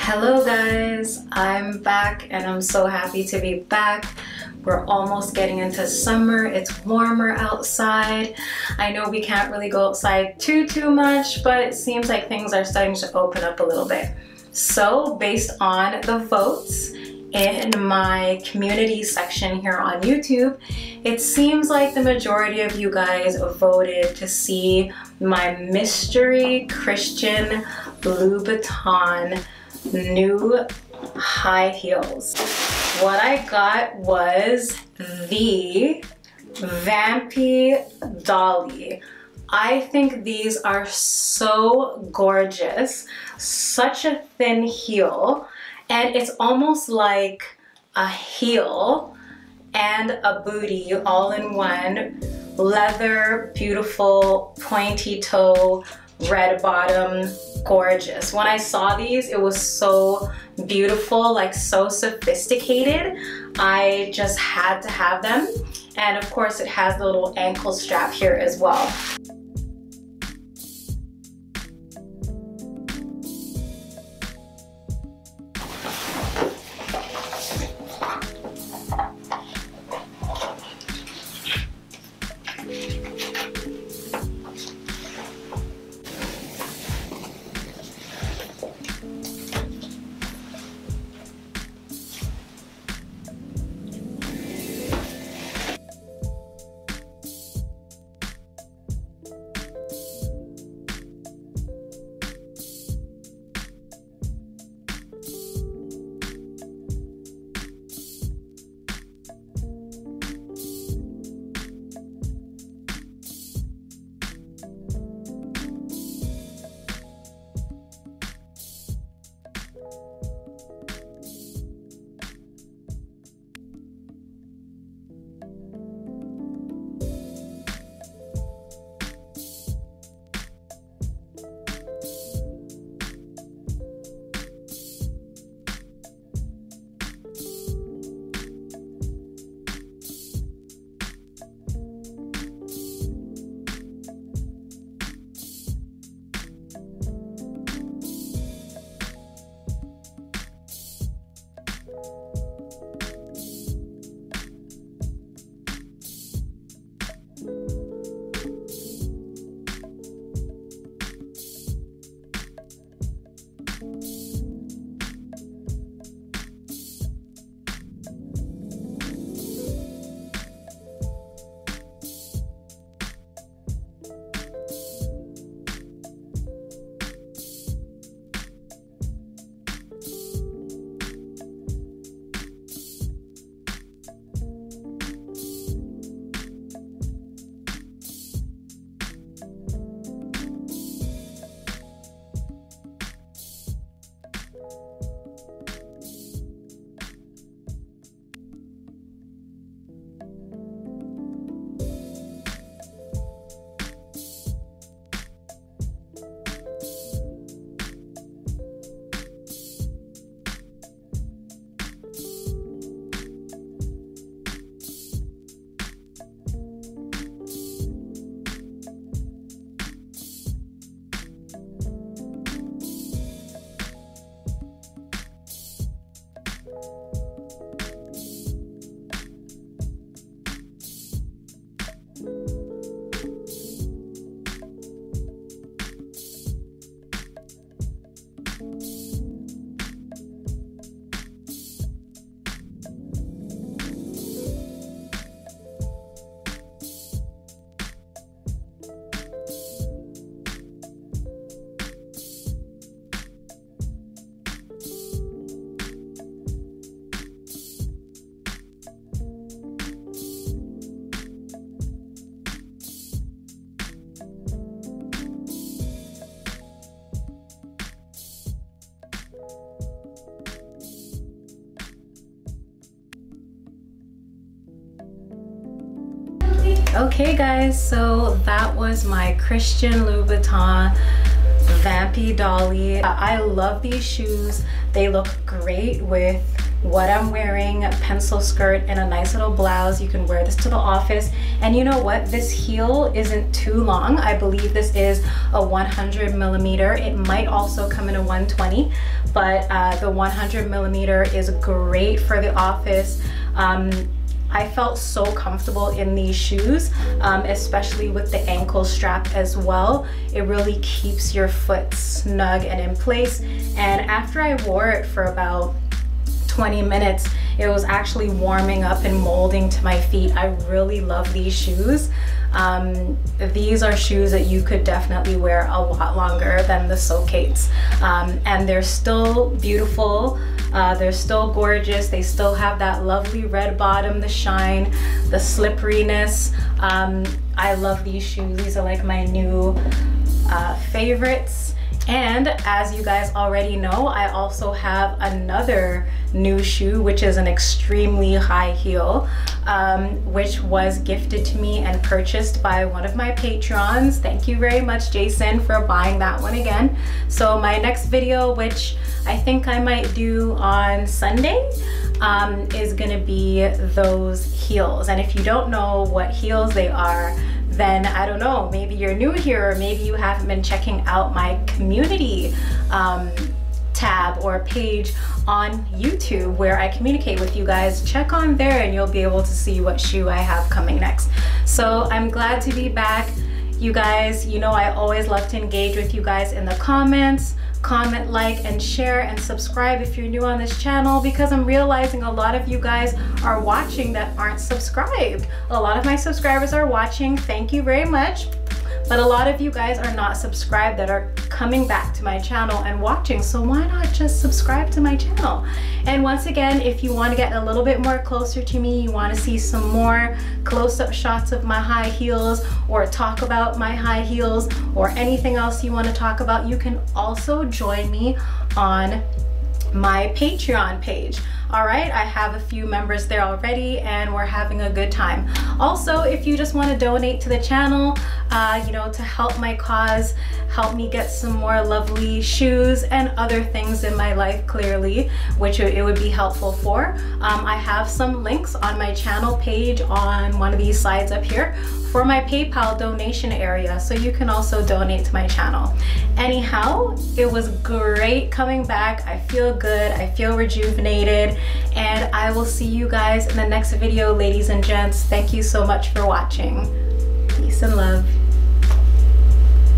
Hello guys, I'm back and I'm so happy to be back. We're almost getting into summer. It's warmer outside. I know we can't really go outside too much, but it seems like things are starting to open up a little bit. So based on the votes in my community section here on YouTube, it seems like the majority of you guys voted to see my mystery Christian Louboutin new high heels. What I got was the Vampydoly. I think these are so gorgeous. Such a thin heel, and it's almost like a heel and a booty all in one. Leather, beautiful, pointy toe, red bottom, gorgeous. When I saw these, it was so beautiful, like so sophisticated. I just had to have them. And of course it has the little ankle strap here as well. Okay guys, so that was my Christian Louboutin Vampydoly. I love these shoes. They look great with what I'm wearing, a pencil skirt and a nice little blouse. You can wear this to the office. And you know what? This heel isn't too long. I believe this is a 100mm. It might also come in a 120, but the 100mm is great for the office. I felt so comfortable in these shoes, especially with the ankle strap as well. It really keeps your foot snug and in place. And after I wore it for about 20 minutes, it was actually warming up and molding to my feet. I really love these shoes. These are shoes that you could definitely wear a lot longer than the Socates. And they're still beautiful. They're still gorgeous. They still have that lovely red bottom, the shine, the slipperiness. I love these shoes. These are like my new favorites. And as you guys already know, I also have another new shoe, which is an extremely high heel, which was gifted to me and purchased by one of my patrons. Thank you very much, Jason, for buying that one again. So my next video, which I think I might do on Sunday, is gonna be those heels. And if you don't know what heels they are, then I don't know, maybe you're new here, or maybe you haven't been checking out my community tab or page on YouTube where I communicate with you guys. Check on there and you'll be able to see what shoe I have coming next. So I'm glad to be back. You guys, you know I always love to engage with you guys in the comments. Comment, like, and share, and subscribe if you're new on this channel, because I'm realizing a lot of you guys are watching that aren't subscribed. A lot of my subscribers are watching, thank you very much. But a lot of you guys are not subscribed that are coming back to my channel and watching, so why not just subscribe to my channel? And once again, if you want to get a little bit more closer to me, you want to see some more close-up shots of my high heels, or talk about my high heels, or anything else you want to talk about, you can also join me on my Patreon page. All right, I have a few members there already and we're having a good time. Also, if you just want to donate to the channel, you know, to help my cause, help me get some more lovely shoes and other things in my life, clearly, which it would be helpful for. I have some links on my channel page on one of these slides up here for my PayPal donation area, so you can also donate to my channel. Anyhow, it was great coming back. I feel good, I feel rejuvenated, and I will see you guys in the next video, ladies and gents. Thank you so much for watching. Peace and love.